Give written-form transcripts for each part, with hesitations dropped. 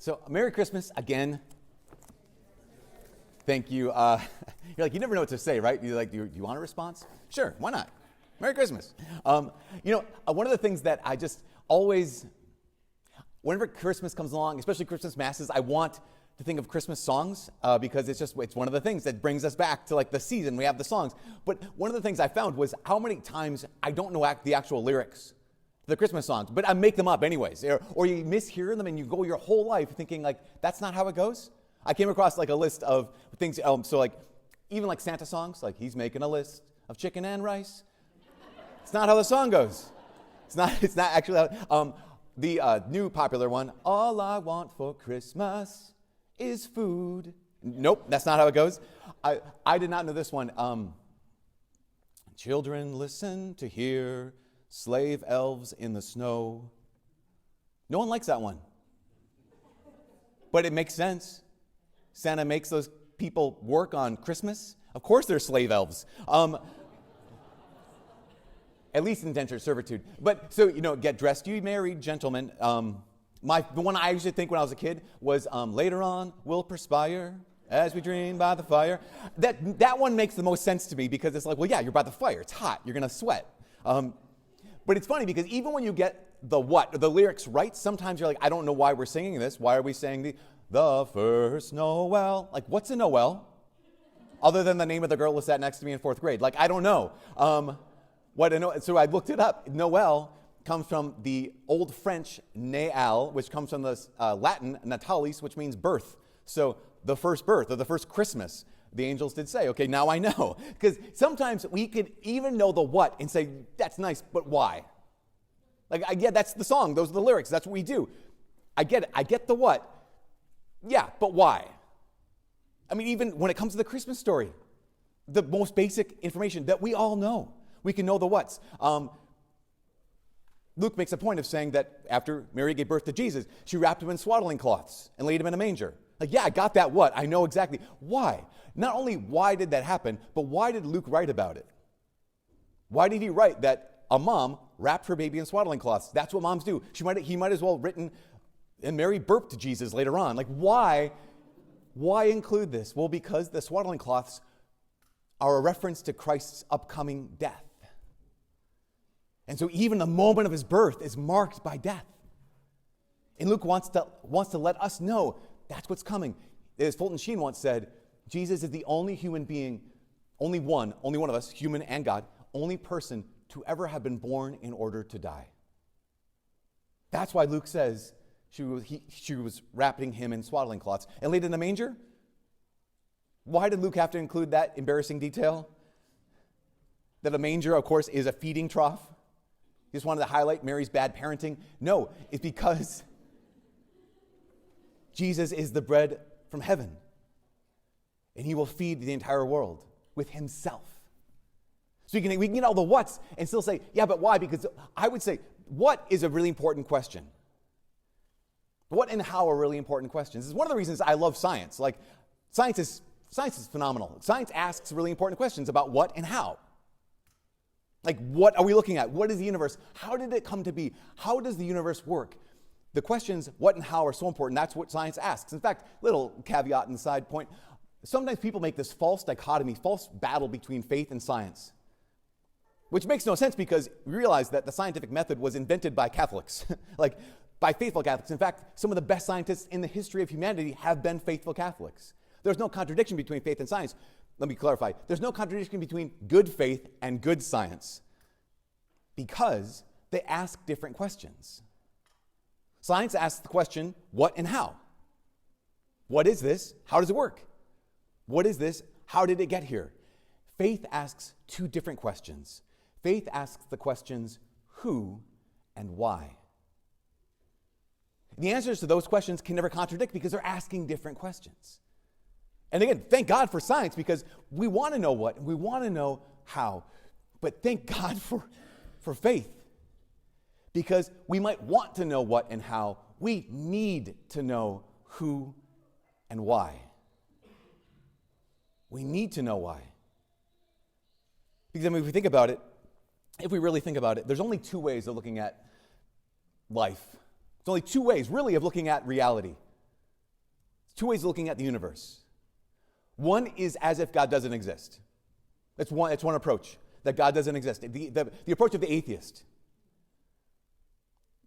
So, Merry Christmas again. Thank you. You're like, you never know what to say, right? You're like, do you want a response? Sure, why not? Merry Christmas. One of the things that I just always, whenever Christmas comes along, especially Christmas masses, I want to think of Christmas songs because it's one of the things that brings us back to like the season. We have the songs. But one of the things I found was how many times I don't know the actual lyrics to the Christmas songs, but I make them up anyways. Or you mishear them and you go your whole life thinking like, that's not how it goes. I came across like a list of things, so like even like Santa songs, like he's making a list of chicken and rice. It's not how the song goes. It's not actually how, the new popular one, all I want for Christmas is food. Nope, that's not how it goes. I did not know this one. Children listen to hear slave elves in the snow. No one likes that one. But it makes sense. Santa makes those people work on Christmas. Of course they're slave elves. At least indentured servitude. But so, get dressed, you married gentlemen. The one I usually think when I was a kid was later on we'll perspire as we dream by the fire. That one makes the most sense to me because it's like, well, yeah, you're by the fire. It's hot. You're going to sweat. But it's funny because even when you get the lyrics right, sometimes you're like, I don't know why we're singing this. Why are we saying the first Noel? Like, what's a Noel? Other than the name of the girl who sat next to me in 4th grade. Like, I don't know. So I looked it up. Noel comes from the Old French Naal, which comes from the Latin natalis, which means birth. So the first birth or the first Christmas. The angels did say, okay, now I know. Because sometimes we could even know the what and say, that's nice, but why? Like, that's the song. Those are the lyrics. That's what we do. I get it. I get the what. Yeah, but why? I mean, even when it comes to the Christmas story, the most basic information that we all know. We can know the whats. Luke makes a point of saying that after Mary gave birth to Jesus, she wrapped him in swaddling cloths and laid him in a manger. Like, yeah, I got that what. I know exactly. Why? Not only why did that happen, but why did Luke write about it? Why did he write that a mom wrapped her baby in swaddling cloths? That's what moms do. He might as well have written, and Mary burped to Jesus later on. Like, why include this? Well, because the swaddling cloths are a reference to Christ's upcoming death. And so even the moment of his birth is marked by death. And Luke wants to let us know that's what's coming. As Fulton Sheen once said, Jesus is the only human being, only one of us, human and God, only person to ever have been born in order to die. That's why Luke says she was wrapping him in swaddling cloths and laid in a manger. Why did Luke have to include that embarrassing detail? That a manger, of course, is a feeding trough. He just wanted to highlight Mary's bad parenting. No, it's because Jesus is the bread from heaven. And he will feed the entire world with himself. So we can get all the whats and still say, yeah, but why? Because I would say, what is a really important question? What and how are really important questions? This is one of the reasons I love science. Like, science is phenomenal. Science asks really important questions about what and how. Like, what are we looking at? What is the universe? How did it come to be? How does the universe work? The questions, what and how, are so important. That's what science asks. In fact, little caveat and side point, sometimes people make this false dichotomy, false battle between faith and science, which makes no sense because we realize that the scientific method was invented by Catholics, like by faithful Catholics. In fact, some of the best scientists in the history of humanity have been faithful Catholics. There's no contradiction between faith and science. Let me clarify. There's no contradiction between good faith and good science because they ask different questions. Science asks the question, what and how? What is this? How does it work? What is this? How did it get here? Faith asks two different questions. Faith asks the questions, who and why? The answers to those questions can never contradict because they're asking different questions. And again, thank God for science because we want to know what, and we want to know how. But thank God for faith because we might want to know what and how. We need to know who and why. We need to know why. Because if we think about it, if we really think about it, there's only two ways of looking at life. There's only two ways, really, of looking at reality. two ways of looking at the universe. One is as if God doesn't exist. That's one approach, that God doesn't exist. The approach of the atheist.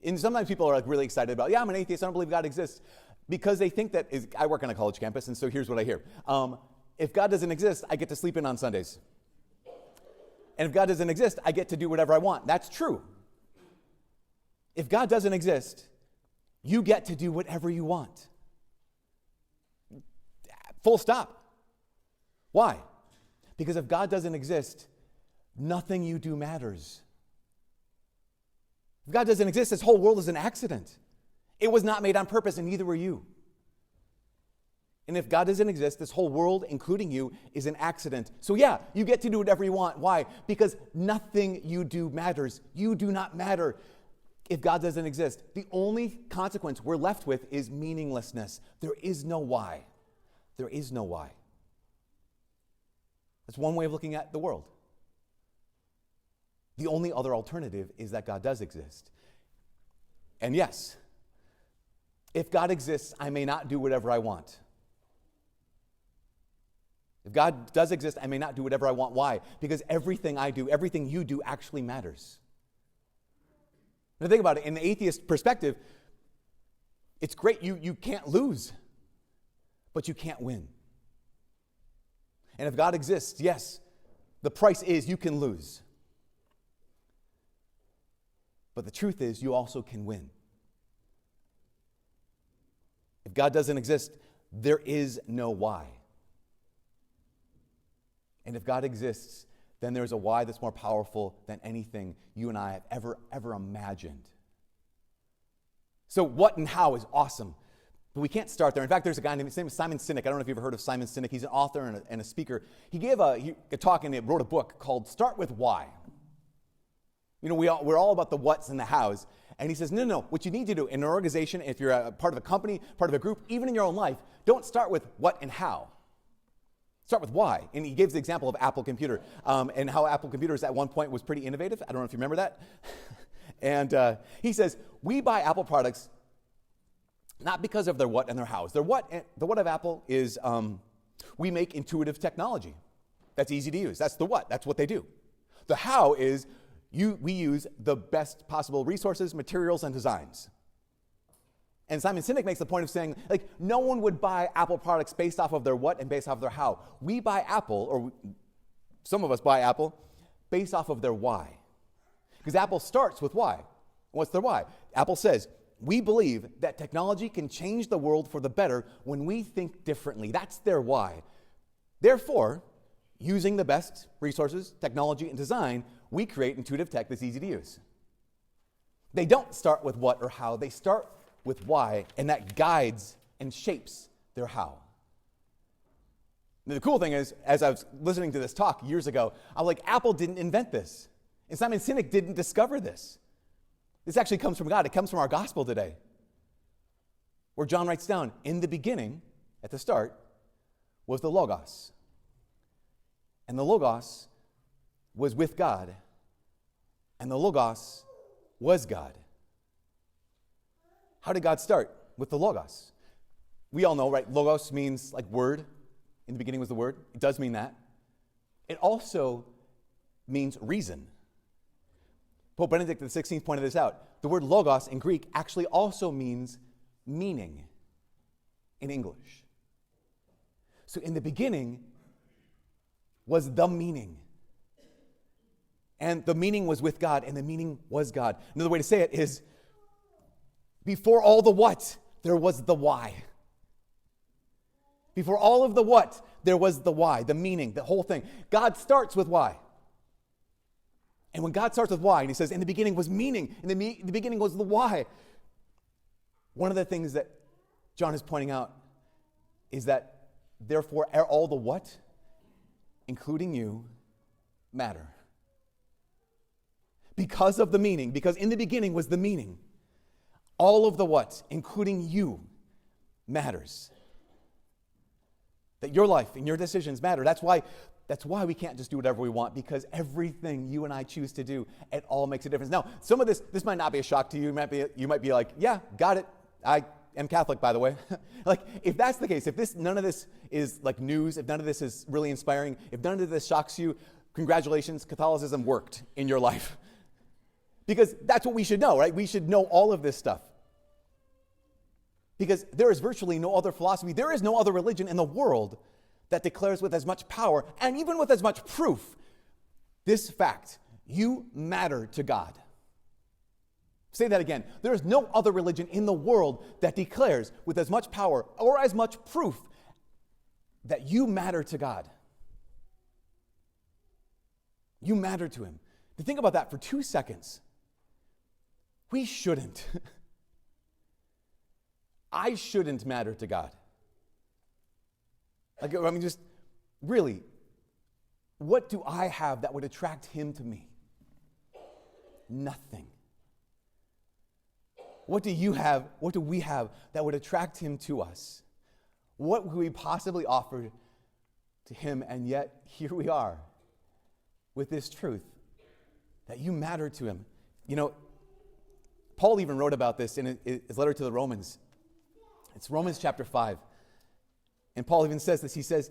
And sometimes people are like really excited about, I'm an atheist, I don't believe God exists. Because they think that, I work on a college campus, and so here's what I hear. If God doesn't exist, I get to sleep in on Sundays. And if God doesn't exist, I get to do whatever I want. That's true. If God doesn't exist, you get to do whatever you want. Full stop. Why? Because if God doesn't exist, nothing you do matters. If God doesn't exist, this whole world is an accident. It was not made on purpose, and neither were you. And if God doesn't exist, this whole world, including you, is an accident. So you get to do whatever you want. Why? Because nothing you do matters. You do not matter if God doesn't exist. The only consequence we're left with is meaninglessness. There is no why. There is no why. That's one way of looking at the world. The only other alternative is that God does exist. And yes, if God exists, I may not do whatever I want. If God does exist, I may not do whatever I want. Why? Because everything I do, everything you do actually matters. Now think about it. In the atheist perspective, it's great. You can't lose, but you can't win. And if God exists, yes, the price is you can lose. But the truth is you also can win. If God doesn't exist, there is no why. And if God exists, then there's a why that's more powerful than anything you and I have ever imagined. So what and how is awesome. But we can't start there. In fact, there's a guy named Simon Sinek. I don't know if you've ever heard of Simon Sinek. He's an author and a speaker. He gave a talk and he wrote a book called Start With Why. You know, we're all about the what's and the hows. And he says, no. What you need to do in an organization, if you're a part of a company, part of a group, even in your own life, don't start with what and how. Start with why. And he gives the example of Apple Computer and how Apple Computers at one point was pretty innovative. I don't know if you remember that. And he says, we buy Apple products not because of their what and their hows. The what of Apple is we make intuitive technology. That's easy to use. That's the what. That's what they do. The how is we use the best possible resources, materials, and designs. And Simon Sinek makes the point of saying, like, no one would buy Apple products based off of their what and based off of their how. We buy Apple, or some of us buy Apple, based off of their why. Because Apple starts with why. What's their why? Apple says, we believe that technology can change the world for the better when we think differently. That's their why. Therefore, using the best resources, technology, and design, we create intuitive tech that's easy to use. They don't start with what or how. They start with why, and that guides and shapes their how. Now, the cool thing is, as I was listening to this talk years ago, I'm like, Apple didn't invent this. And Simon Sinek didn't discover this. This actually comes from God. It comes from our gospel today, where John writes down, in the beginning, at the start, was the Logos. And the Logos was with God, and the Logos was God. How did God start? With the Logos. We all know, right? Logos means like word. In the beginning was the word. It does mean that. It also means reason. Pope Benedict XVI pointed this out. The word logos in Greek actually also means meaning in English. So in the beginning was the meaning. And the meaning was with God, and the meaning was God. Another way to say it is, before all the what, there was the why. Before all of the what, there was the why, the meaning, the whole thing. God starts with why. And when God starts with why, and he says, in the beginning was meaning, in the beginning was the why. One of the things that John is pointing out is that, therefore, all the what, including you, matter. Because of the meaning, because in the beginning was the meaning, all of the what, including you, matters. That your life and your decisions matter. That's why we can't just do whatever we want, because everything you and I choose to do, it all makes a difference. Now, some of this might not be a shock to you. You might be like, yeah, got it. am Catholic, by the way. Like, if that's the case, if none of this is like news, if none of this is really inspiring, if none of this shocks you, congratulations, Catholicism worked in your life. Because that's what we should know, right? We should know all of this stuff. Because there is virtually no other philosophy, there is no other religion in the world that declares with as much power and even with as much proof this fact: you matter to God. Say that again. There is no other religion in the world that declares with as much power or as much proof that you matter to God. You matter to him. To think about that for 2 seconds. We shouldn't. I shouldn't matter to God. Like, I mean, just really, what do I have that would attract him to me? Nothing. What do you have, what do we have that would attract him to us? What could we possibly offer to him? And yet, here we are with this truth that you matter to him. You know, Paul even wrote about this in his letter to the Romans. It's Romans chapter 5. And Paul even says this. He says,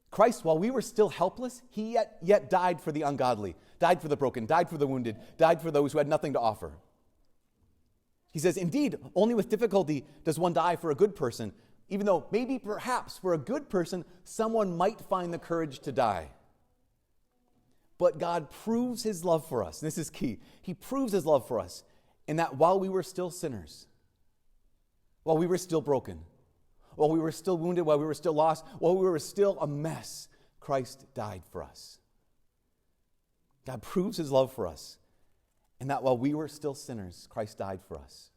Christ, while we were still helpless, he yet died for the ungodly, died for the broken, died for the wounded, died for those who had nothing to offer. He says, indeed, only with difficulty does one die for a good person, even though maybe perhaps for a good person, someone might find the courage to die. But God proves his love for us. And this is key. He proves his love for us in that while we were still sinners, while we were still broken, while we were still wounded, while we were still lost, while we were still a mess, Christ died for us. God proves his love for us, and that while we were still sinners, Christ died for us.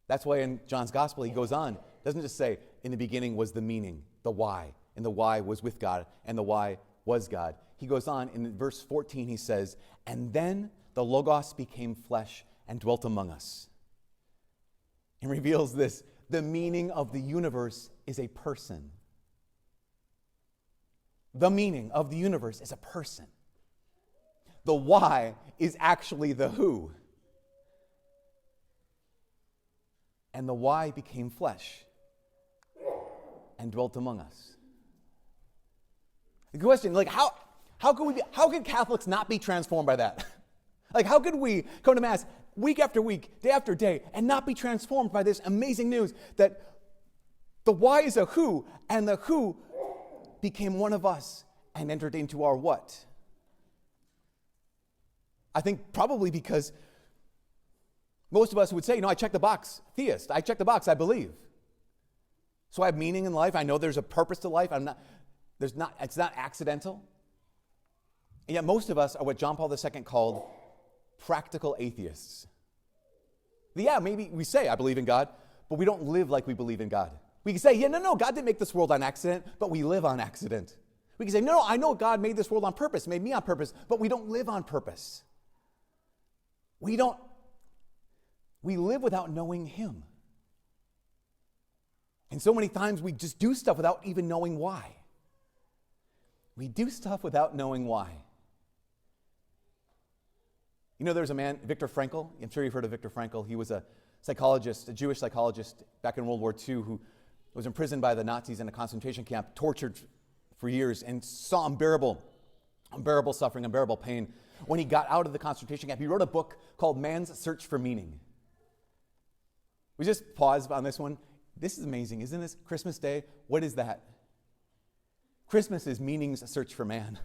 That's why in John's gospel, he goes on, doesn't just say, in the beginning was the meaning, the why, and the why was with God, and the why was God. He goes on, in verse 14, he says, and then the Logos became flesh and dwelt among us. And reveals this: the meaning of the universe is a person. The meaning of the universe is a person. The why is actually the who. And the why became flesh and dwelt among us. The question, like, how could Catholics not be transformed by that? Like, how could we come to Mass week after week, day after day, and not be transformed by this amazing news that the why is a who, and the who became one of us and entered into our what? I think probably because most of us would say, I check the box, theist. I check the box, I believe. So I have meaning in life. I know there's a purpose to life. It's not accidental. And yet most of us are what John Paul II called practical atheists. Yeah, maybe we say, I believe in God, but we don't live like we believe in God. We can say, no, God didn't make this world on accident, but we live on accident. We can say, no, I know God made this world on purpose, made me on purpose, but we don't live on purpose. We live without knowing him. And so many times we just do stuff without even knowing why. We do stuff without knowing why. There's a man, Viktor Frankl. I'm sure you've heard of Viktor Frankl. He was a psychologist, a Jewish psychologist back in World War II who was imprisoned by the Nazis in a concentration camp, tortured for years, and saw unbearable suffering, unbearable pain. When he got out of the concentration camp, he wrote a book called Man's Search for Meaning. We just pause on this one. This is amazing, isn't this? Christmas Day, what is that? Christmas is meaning's search for man.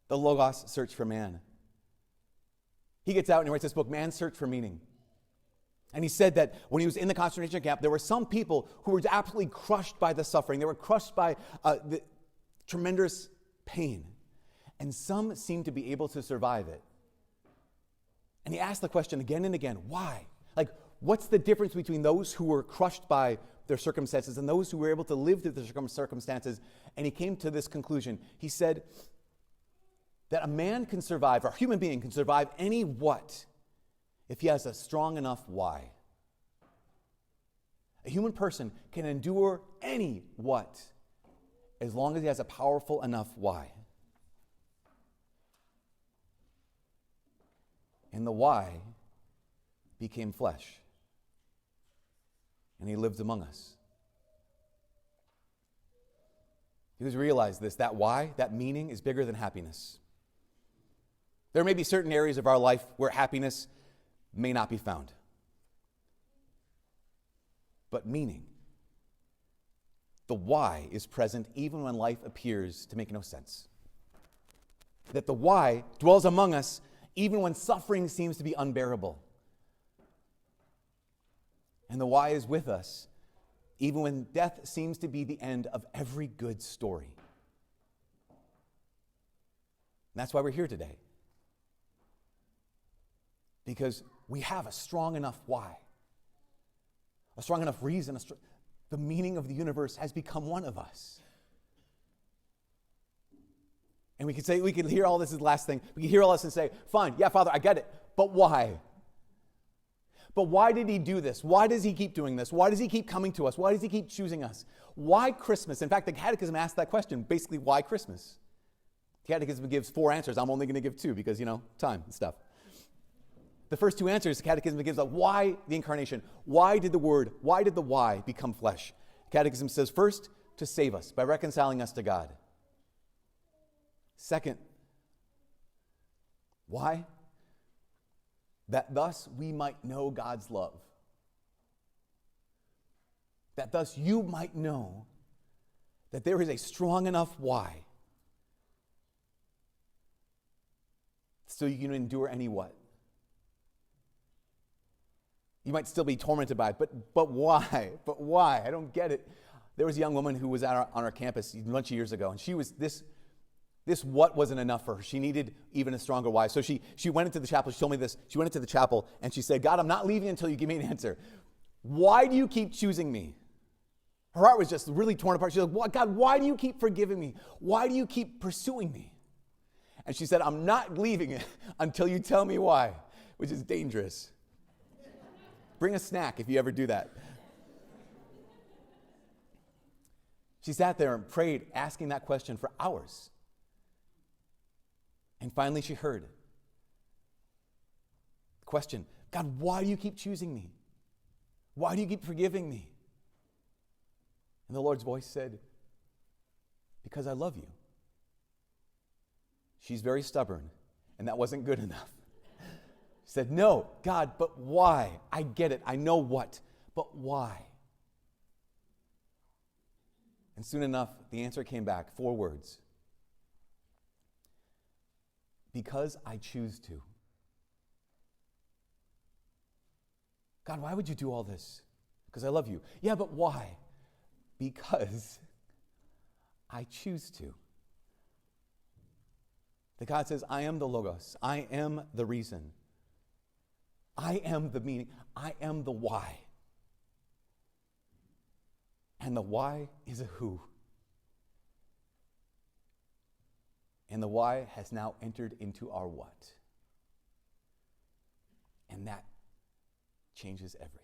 The Logos search for man. He gets out and he writes this book, Man's Search for Meaning. And he said that when he was in the concentration camp, there were some people who were absolutely crushed by the suffering. They were crushed by the tremendous pain. And some seemed to be able to survive it. And he asked the question again and again, why? Like, what's the difference between those who were crushed by their circumstances and those who were able to live through the circumstances? And he came to this conclusion. He said that a man can survive, or a human being can survive any what if he has a strong enough why. A human person can endure any what as long as he has a powerful enough why. And the why became flesh, and he lived among us. Because realize this, that why, that meaning is bigger than happiness. There may be certain areas of our life where happiness may not be found. But meaning, the why is present even when life appears to make no sense. That the why dwells among us even when suffering seems to be unbearable. And the why is with us even when death seems to be the end of every good story. And that's why we're here today. Because we have a strong enough why, a strong enough reason. The meaning of the universe has become one of us. And we could hear all this as the last thing. We could hear all this and say, fine, yeah, Father, I get it, but why? But why did he do this? Why does he keep doing this? Why does he keep coming to us? Why does he keep choosing us? Why Christmas? In fact, the Catechism asks that question, basically, why Christmas? The Catechism gives 4 answers. I'm only going to give 2 because, time and stuff. The first 2 answers, the Catechism gives why the incarnation. Why did the why become flesh? The Catechism says, first, to save us by reconciling us to God. Second, why? That thus we might know God's love. That thus you might know that there is a strong enough why so you can endure any what? You might still be tormented by it, but why? But why? I don't get it. There was a young woman who was on our campus a bunch of years ago, and she was this what wasn't enough for her. She needed even a stronger why. So she went into the chapel. She told me this. She went into the chapel, and she said, God, I'm not leaving until you give me an answer. Why do you keep choosing me? Her heart was just really torn apart. She's like, God, why do you keep forgiving me? Why do you keep pursuing me? And she said, I'm not leaving it until you tell me why, which is dangerous. Bring a snack if you ever do that. She sat there and prayed, asking that question for hours. And finally she heard the question, God, why do you keep choosing me? Why do you keep forgiving me? And the Lord's voice said, because I love you. She's very stubborn, and that wasn't good enough. She said, no, God, but why? I get it. I know what, but why? And soon enough, the answer came back, 4 words. Because I choose to. God, why would you do all this? Because I love you. Yeah, but why? Because I choose to. That God says, I am the Logos. I am the reason. I am the meaning. I am the why. And the why is a who. And the why has now entered into our what. And that changes everything.